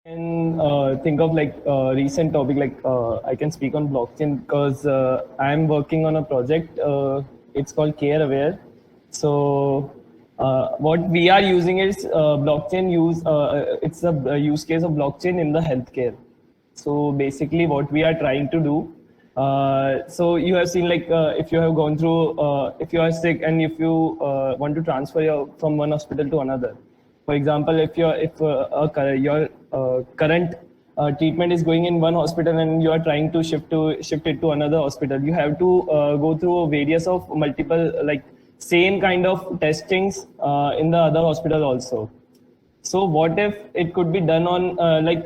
can think of like recent topic like I can speak on blockchain because I'm working on a project. It's called Care Aware. So what we are using is blockchain use. It's a use case of blockchain in the healthcare. So basically, what we are trying to do. So you have seen like if you have gone through, if you are sick and if you want to transfer from one hospital to another. For example, your current treatment is going in one hospital and you are trying to shift it to another hospital, you have to go through various of multiple like same kind of testings in the other hospital also. So what if it could be done on if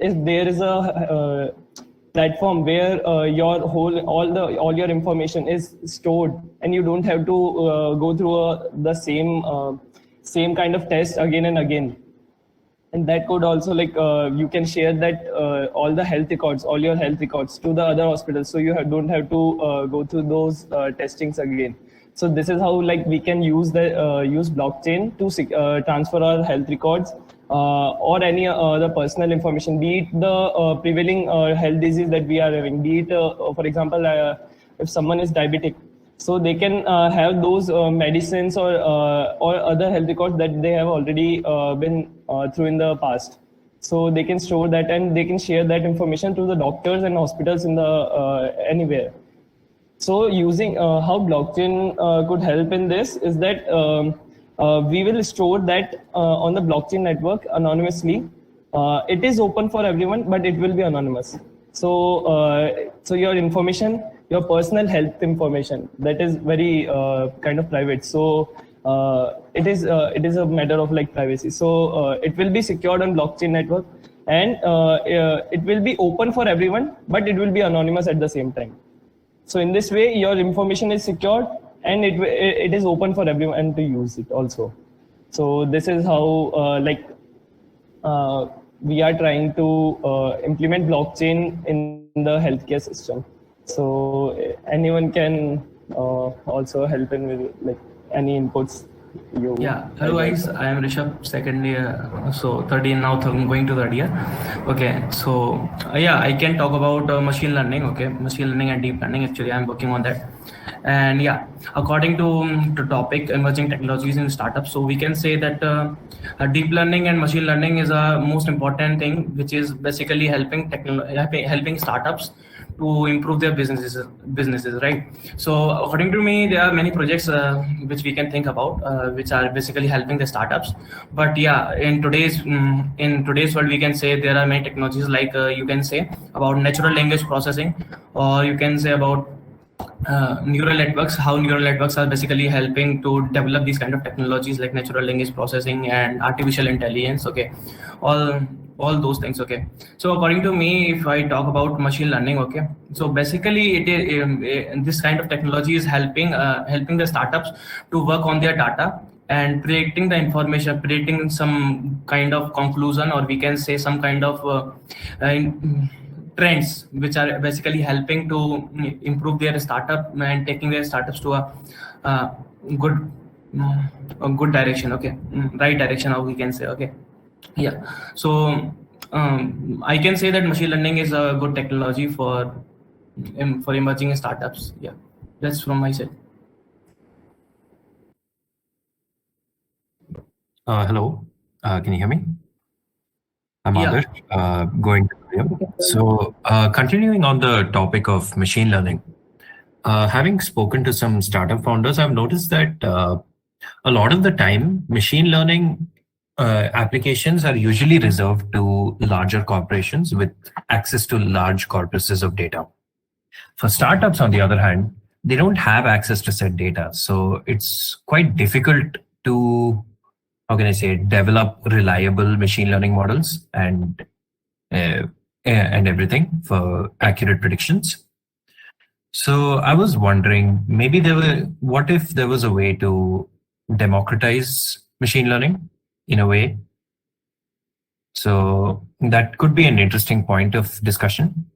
if there is a platform where your whole all your information is stored and you don't have to go through the same kind of test again and again, and that could also like you can share that all the health records, all your health records to the other hospitals, so don't have to go through those testings again. So this is how like we can use blockchain to transfer our health records or any other personal information, be it the prevailing health disease that we are having, be it for example if someone is diabetic, so they can have those medicines or other health records that they have already been through in the past. So they can store that and they can share that information to the doctors and hospitals in the anywhere. So using how blockchain could help in this is that we will store that on the blockchain network anonymously. It is open for everyone, but it will be anonymous. So your information, your personal health information, that is very kind of private. So it is a matter of like privacy. So it will be secured on blockchain network, and it will be open for everyone, but it will be anonymous at the same time. So in this way, your information is secured and it is open for everyone to use it also. So this is how we are trying to implement blockchain in the healthcare system. So anyone can also help in with like any inputs. Yeah, hello guys, I am Rishabh, second year, so third year now, going to third year. Okay, so yeah, I can talk about machine learning, okay, machine learning and deep learning. Actually, I'm working on that. And yeah, according to topic emerging technologies in startups, so we can say that deep learning and machine learning is a most important thing, which is basically helping startups to improve their businesses, right? So according to me, there are many projects which we can think about, which are basically helping the startups. But yeah, in today's world, we can say there are many technologies like you can say about natural language processing, or you can say about neural networks, how neural networks are basically helping to develop these kind of technologies like natural language processing and artificial intelligence. Okay, all those things. Okay, so according to me, if I talk about machine learning, okay, so basically this kind of technology is helping the startups to work on their data and predicting the information, predicting some kind of conclusion, or we can say some kind of trends which are basically helping to improve their startup and taking their startups to a good good direction. Okay, right direction, how we can say. Okay, yeah, so I can say that machine learning is a good technology for emerging startups. Yeah, that's from my side. Hello, can you hear me? I'm Adarsh, going to you. So continuing on the topic of machine learning, having spoken to some startup founders, I've noticed that a lot of the time, machine learning applications are usually reserved to larger corporations with access to large corpuses of data. For startups, on the other hand, they don't have access to said data. So it's quite difficult to, how can I say, develop reliable machine learning models and everything for accurate predictions. So I was wondering, what if there was a way to democratize machine learning in a way? So that could be an interesting point of discussion.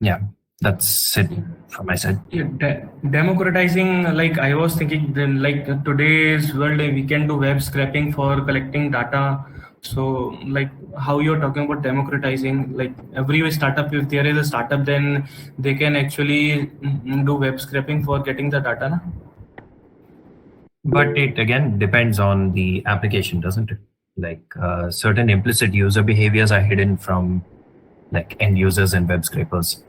Yeah. That's it from my side. Yeah, democratizing, like I was thinking, then like today's world, we can do web scraping for collecting data. So, like how you're talking about democratizing, like every startup, if there is a startup, then they can actually do web scraping for getting the data. Na? But it again depends on the application, doesn't it? Like certain implicit user behaviors are hidden from like end users and web scrapers.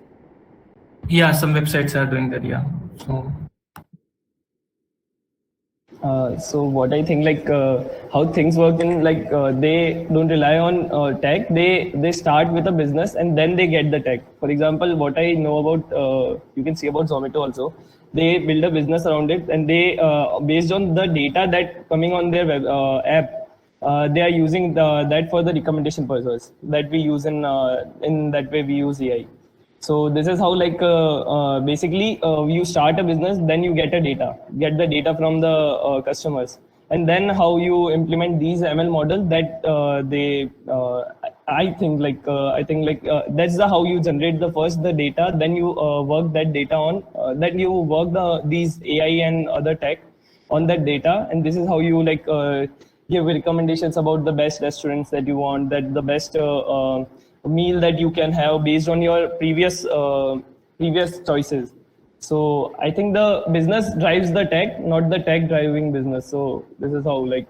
Yeah, some websites are doing that. Yeah. So what I think, like how things work in, like they don't rely on tech. They start with a business and then they get the tech. For example, what I know about, you can see about Zomato also. They build a business around it, and they based on the data that coming on their web app, they are using that for the recommendation purpose that we use in that way we use AI. So this is how, like basically you start a business, then you get the data from the customers, and then how you implement these ML models that I think that's the how you generate the data, then you work that data on then you work these AI and other tech on that data, and this is how you give recommendations about the best restaurants that you want, that the best meal that you can have based on your previous choices. So I think the business drives the tech, not the tech driving business. So this is how, like,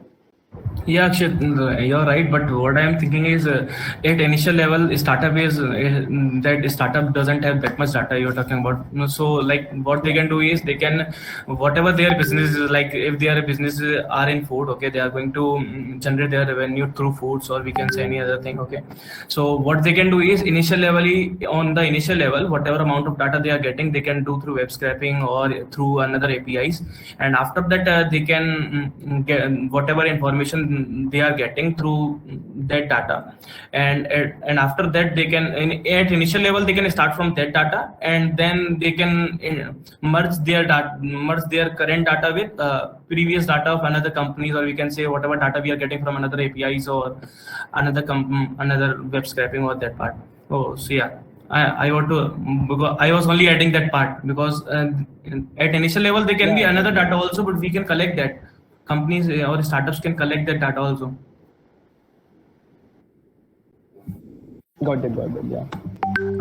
Yeah, Akshit, you're right. But what I am thinking is, at initial level, startup is that startup doesn't have that much data you're talking about. So, like, what they can do is they can, whatever their business is, like, if their businesses are in food, okay, they are going to generate their revenue through foods, or we can say any other thing, okay. So, what they can do is on the initial level, whatever amount of data they are getting, they can do through web scraping or through another APIs, and after that, they can get whatever information they are getting through that data, and after that they can at initial level they can start from that data, and then they can merge their current data with previous data of another companies, or we can say whatever data we are getting from another APIs or another web scraping or that part. Oh, so yeah, I want to, because I was only adding that part, because at initial level there can be another data also, but we can collect that. Companies or startups can collect that data also. Got it, yeah.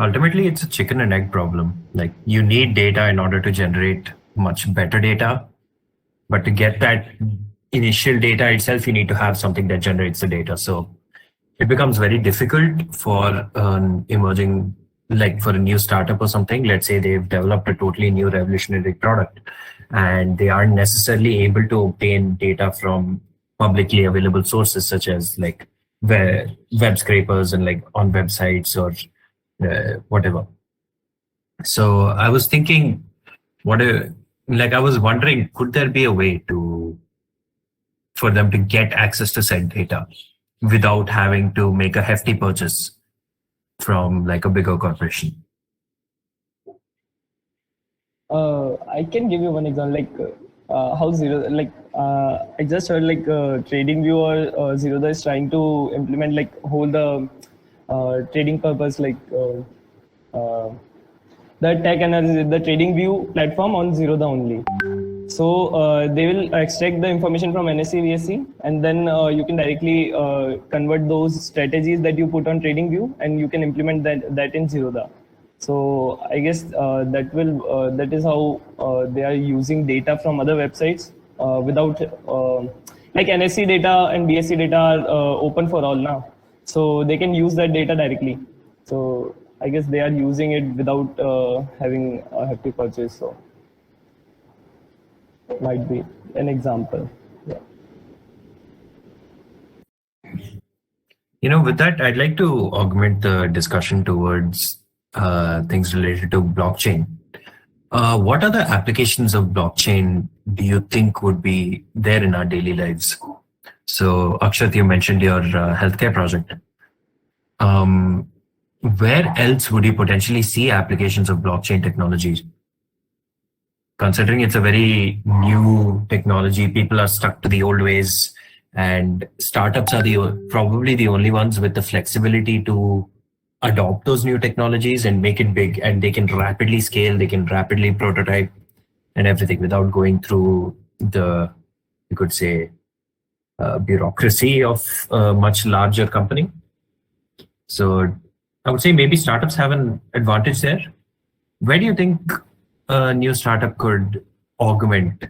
Ultimately, it's a chicken and egg problem. Like, you need data in order to generate much better data. But to get that initial data itself, you need to have something that generates the data. So it becomes very difficult for an emerging, like for a new startup or something. Let's say they've developed a totally new revolutionary product, and they aren't necessarily able to obtain data from publicly available sources such as like web scrapers and like on websites or whatever. So I was thinking, I was wondering, could there be a way for them to get access to said data without having to make a hefty purchase from like a bigger corporation? I can give you one example, like how Zero, like I just heard like TradingView or Zerodha is trying to implement like whole the trading purpose, like the tech analysis, the TradingView platform on Zerodha only. So they will extract the information from NSE, VSE, and then you can directly convert those strategies that you put on TradingView, and you can implement that in Zerodha. So I guess that is how they are using data from other websites without like NSE data and BSE data are open for all now, so they can use that data directly. So I guess they are using it without having a hefty purchase. So might be an example. Yeah. With that, I'd like to augment the discussion towards things related to blockchain. What other applications of blockchain do you think would be there in our daily lives? So, Akshat, you mentioned your healthcare project. Where else would you potentially see applications of blockchain technologies? Considering it's a very new technology, people are stuck to the old ways, and startups are probably the only ones with the flexibility to adopt those new technologies and make it big, and they can rapidly scale, they can rapidly prototype and everything without going through the, you could say, bureaucracy of a much larger company. So I would say maybe startups have an advantage there. Where do you think a new startup could augment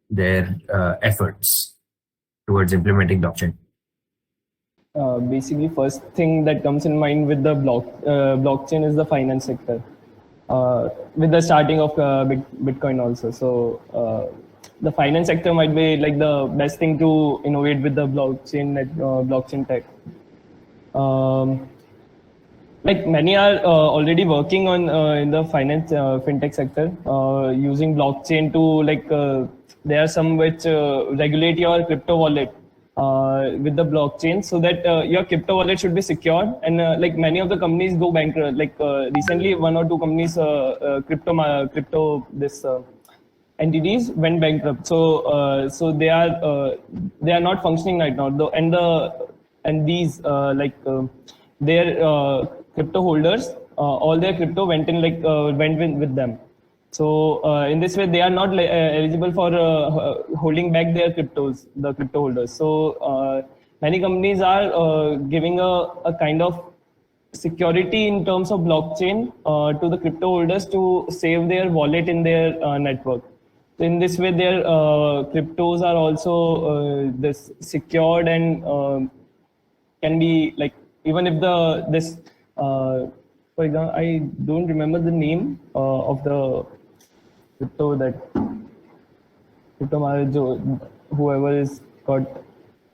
their efforts towards implementing blockchain? Basically, first thing that comes in mind with the blockchain is the finance sector. With the starting of Bitcoin also. So the finance sector might be like the best thing to innovate with the blockchain tech. Like many are already working on in the finance fintech sector using blockchain to there are some which regulate your crypto wallet with the blockchain, so that your crypto wallet should be secured. And like many of the companies go bankrupt. Like recently, one or two companies crypto this entities went bankrupt. So they are not functioning right now. And these their crypto holders, all their crypto went in went with them. So in this way, they are not eligible for holding back their cryptos, the crypto holders. So many companies are giving a kind of security in terms of blockchain to the crypto holders to save their wallet in their network. So in this way, their cryptos are also this secured and can be like, even if for example, I don't remember the name of the crypto whoever is got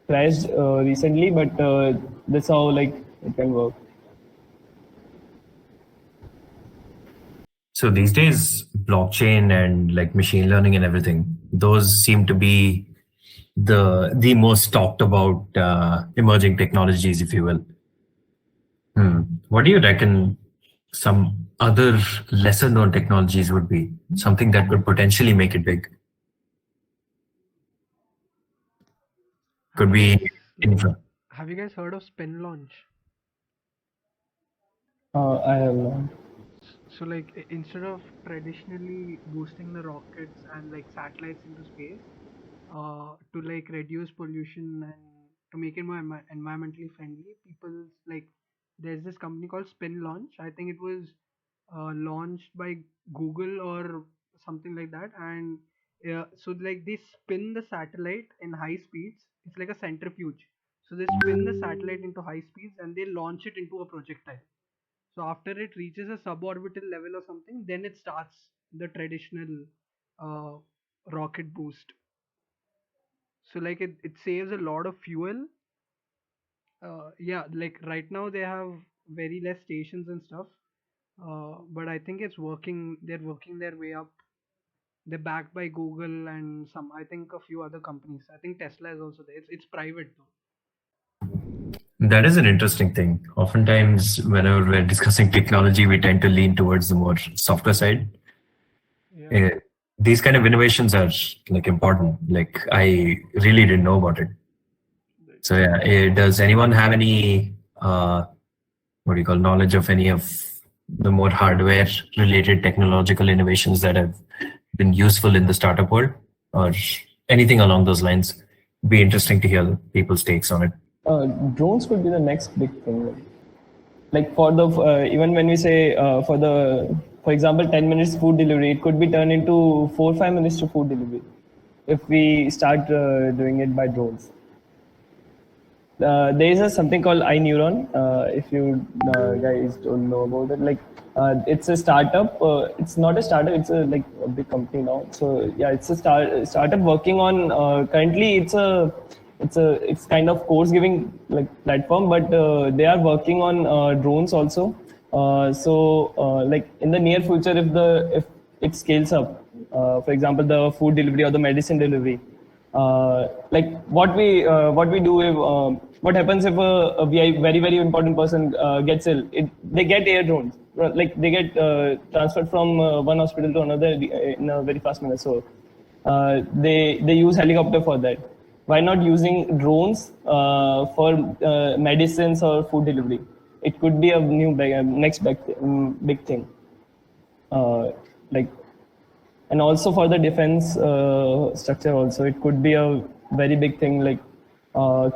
crashed recently, but that's how it can work. So these days, blockchain and like machine learning and everything, those seem to be the most talked about emerging technologies, if you will. What do you reckon some other lesser known technologies would be? Something that could potentially make it big? Could be Infra. Have you guys heard of spin launch? I have not. So like instead of traditionally boosting the rockets and like satellites into space to like reduce pollution and to make it more environmentally friendly, people like, there's this company called Spin Launch. I think it was launched by Google or something like that. And so like they spin the satellite in high speeds. It's like a centrifuge. So they spin the satellite into high speeds and they launch it into a projectile. So after it reaches a suborbital level or something, then it starts the traditional rocket boost. So like it saves a lot of fuel. Yeah, like right now they have very less stations and stuff. But I think it's working. They're working their way up. They're backed by Google and I think a few other companies. I think Tesla is also there. It's private though. That is an interesting thing. Oftentimes, whenever we're discussing technology, we tend to lean towards the more software side. Yeah. These kind of innovations are like important. Like I really didn't know about it. So yeah, does anyone have any knowledge of any of the more hardware related technological innovations that have been useful in the startup world, or anything along those lines? Be interesting to hear people's takes on it. Drones could be the next big thing. Like for the even when we say for example 10 minutes food delivery, it could be turned into 4-5 minutes to food delivery if we start doing it by drones. There is something called iNeuron. If you guys don't know about it, it's a startup. It's not a startup. It's a big company now. So yeah, it's a startup working on. Currently, it's kind of course giving platform, but they are working on drones also. So in the near future, if it scales up, for example, the food delivery or the medicine delivery. What we do if what happens if a very important person gets ill? They get air drones, they get transferred from one hospital to another in a very fast manner. So they use helicopter for that. Why not using drones for medicines or food delivery? it could be a new next big thing. Like, and also for the defense structure also, it could be a very big thing, like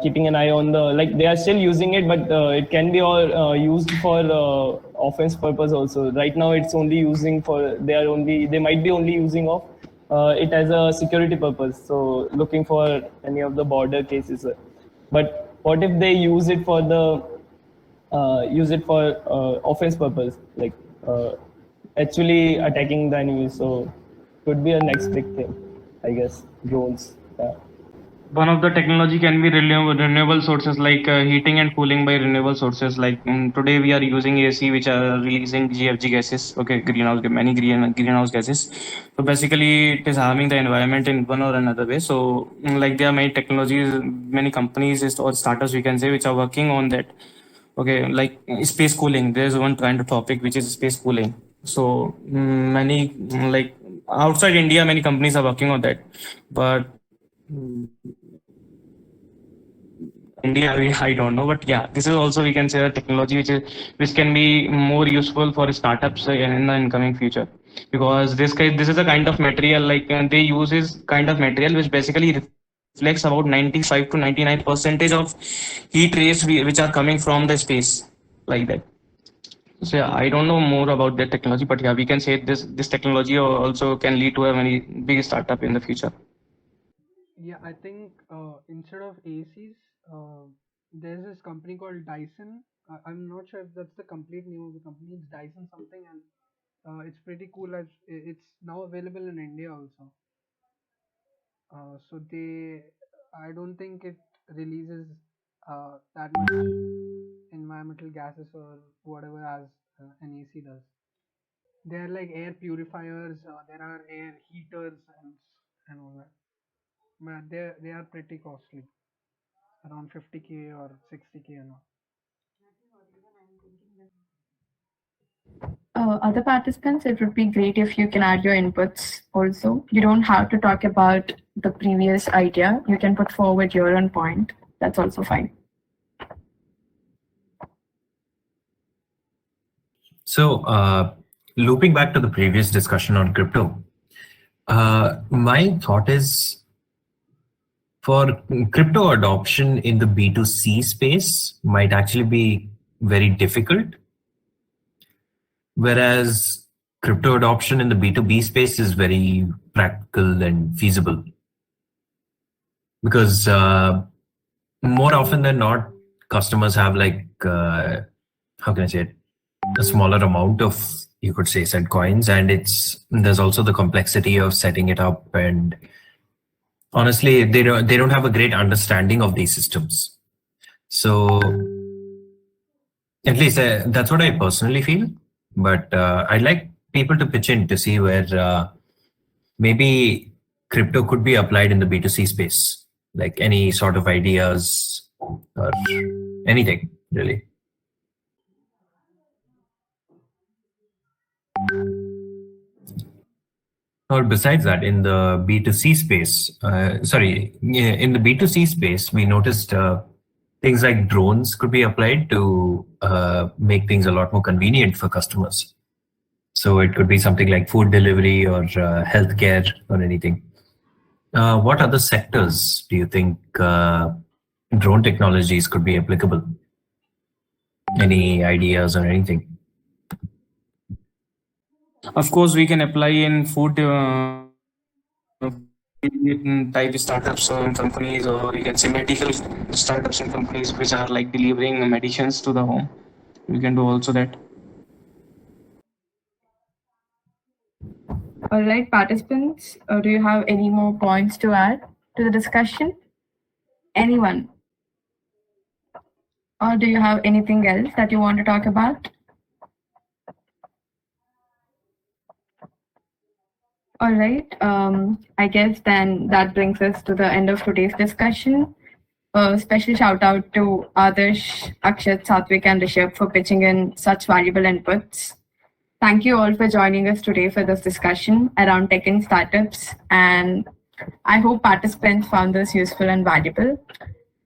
keeping an eye on the, like they are still using it, but it can be all used for offense purpose also. Right now it's only using for, they might be only using of it as a security purpose, so looking for any of the border cases. But what if they use it for the offense purpose, like actually attacking the enemy? So could be a next big thing, I guess. Drones. Yeah. One of the technology can be renewable sources, like heating and cooling by renewable sources. Like today we are using AC, which are releasing GFG gases. Okay, many greenhouse gases. So basically, it is harming the environment in one or another way. So like there are many technologies, many companies or startups we can say, which are working on that. Okay, like space cooling. There's one kind of topic which is space cooling. So many like outside India, many companies are working on that, but India, I don't know, but yeah, this is also we can say a technology which can be more useful for startups in the incoming future, because this is a kind of material, like they use is kind of material which basically reflects about 95 to 99% of heat rays which are coming from the space, like that. So yeah, I don't know more about that technology, but yeah, we can say this technology also can lead to a very big startup in the future. Yeah, I think instead of ACs, there's this company called Dyson. I'm not sure if that's the complete name of the company. It's Dyson something, and it's pretty cool. As it's now available in India also. So I don't think it releases that much environmental gases or whatever as an AC does. They're like air purifiers. There are air heaters and all that. But they are pretty costly, around 50K or 60K and all. Other participants, it would be great if you can add your inputs also. You don't have to talk about the previous idea. You can put forward your own point. That's also fine. So, looping back to the previous discussion on crypto, my thought is for crypto adoption in the B2C space might actually be very difficult, whereas crypto adoption in the B2B space is very practical and feasible. Because more often than not, customers have like, how can I say it, a smaller amount of, you could say, said coins, and there's also the complexity of setting it up, and honestly, they don't have a great understanding of these systems. So at least that's what I personally feel. But I'd like people to pitch in to see where maybe crypto could be applied in the B2C space, like any sort of ideas or anything really. Or besides that, in the B2C space, in the B2C space, we noticed things like drones could be applied to make things a lot more convenient for customers. So it could be something like food delivery or healthcare or anything. What other sectors do you think drone technologies could be applicable? Any ideas or anything? Of course, we can apply in food type startups and companies, or you can say medical startups and companies which are like delivering medicines to the home. We can do also that. All right, participants, do you have any more points to add to the discussion? Anyone? Or do you have anything else that you want to talk about? All right, I guess then that brings us to the end of today's discussion. Special shout out to Adarsh, Akshat, Satvik, and Rishabh for pitching in such valuable inputs. Thank you all for joining us today for this discussion around tech and startups. And I hope participants found this useful and valuable.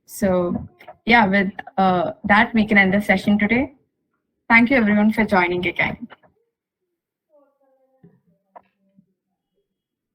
So yeah, with that, we can end the session today. Thank you everyone for joining again.